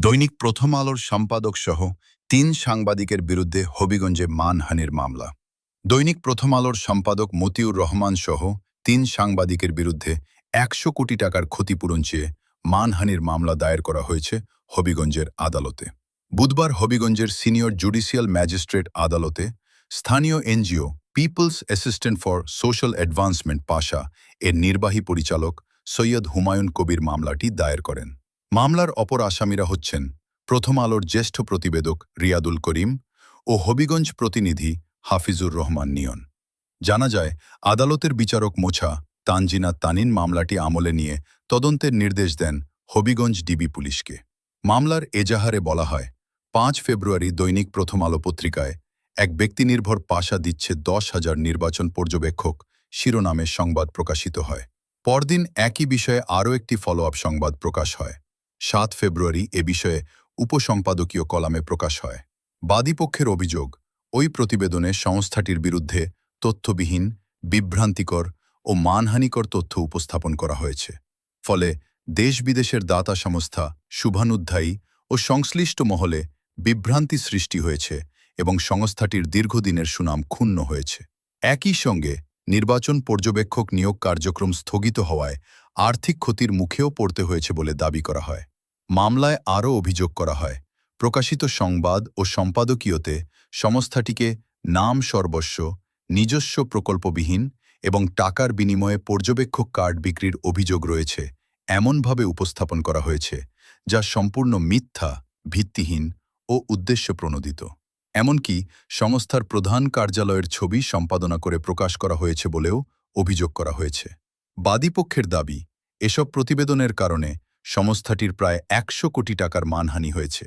দৈনিক প্রথম আলোর সম্পাদক সহ ৩ সাংবাদিকের বিরুদ্ধে হবিগঞ্জে মানহানির মামলা। দৈনিক প্রথম আলোর সম্পাদক মতিউর রহমান সহ ৩ সাংবাদিকের বিরুদ্ধে ১০০ কোটি টাকার ক্ষতিপূরণ চেয়ে মানহানির মামলা দায়ের করা হয়েছে হবিগঞ্জের আদালতে। বুধবার হবিগঞ্জের সিনিয়র জুডিশিয়াল ম্যাজিস্ট্রেট আদালতে স্থানীয় NGO people's assistant for social advancement PASA এর নির্বাহী পরিচালক সৈয়দ হুমায়ুন কবির মামলাটি দায়ের করেন। মামলার অপর আসামিরা হচ্ছেন প্রথম আলোর জ্যেষ্ঠ প্রতিবেদক রিয়াদুল করিম ও হবিগঞ্জ প্রতিনিধি হাফিজুর রহমান নিয়ন। জানা যায়, আদালতের বিচারক মোছা তানজিনা তানিন মামলাটি আমলে নিয়ে তদন্তের নির্দেশ দেন হবিগঞ্জ ডিবি পুলিশকে। মামলার এজাহারে বলা হয়, ৫ ফেব্রুয়ারি দৈনিক প্রথম আলো পত্রিকায় এক ব্যক্তিনির্ভর পাশা দিচ্ছে ১০,০০০ নির্বাচন পর্যবেক্ষক শিরোনামে সংবাদ প্রকাশিত হয়। পরদিন একই বিষয়ে আরও একটি ফলো আপ সংবাদ প্রকাশ হয়। ৭ ফেব্রুয়ারি এ বিষয়ে উপসম্পাদকীয় কলামে প্রকাশ হয়। বাদীপক্ষের অভিযোগ, ওই প্রতিবেদনে সংস্থাটির বিরুদ্ধে তথ্যবিহীন, বিভ্রান্তিকর ও মানহানিকর তথ্য উপস্থাপন করা হয়েছে। ফলে দেশ-বিদেশের দাতা সংস্থা, শুভানুধ্যায়ী ও সংশ্লিষ্ট মহলে বিভ্রান্তি সৃষ্টি হয়েছে এবং সংস্থাটির দীর্ঘদিনের সুনাম ক্ষুণ্ণ হয়েছে। একই সঙ্গে নির্বাচন পর্যবেক্ষক নিয়োগ কার্যক্রম স্থগিত হওয়ায় আর্থিক ক্ষতির মুখেও পড়তে হয়েছে বলে দাবি করা হয়। মামলায় আরও অভিযোগ করা হয়, প্রকাশিত সংবাদ ও সম্পাদকীয়তে সংস্থাটিকে নাম সর্বস্ব, নিজস্ব প্রকল্পবিহীন এবং টাকার বিনিময়ে পর্যবেক্ষক কার্ড বিক্রির অভিযোগ রয়েছে এমনভাবে উপস্থাপন করা হয়েছে যা সম্পূর্ণ মিথ্যা, ভিত্তিহীন ও উদ্দেশ্যপ্রণোদিত। এমনকি সংস্থার প্রধান কার্যালয়ের ছবি সম্পাদনা করে প্রকাশ করা হয়েছে বলেও অভিযোগ করা হয়েছে। বাদীপক্ষের দাবি, এসব প্রতিবেদনের কারণে সংস্থাটির প্রায় ১০০ কোটি টাকার মানহানি হয়েছে।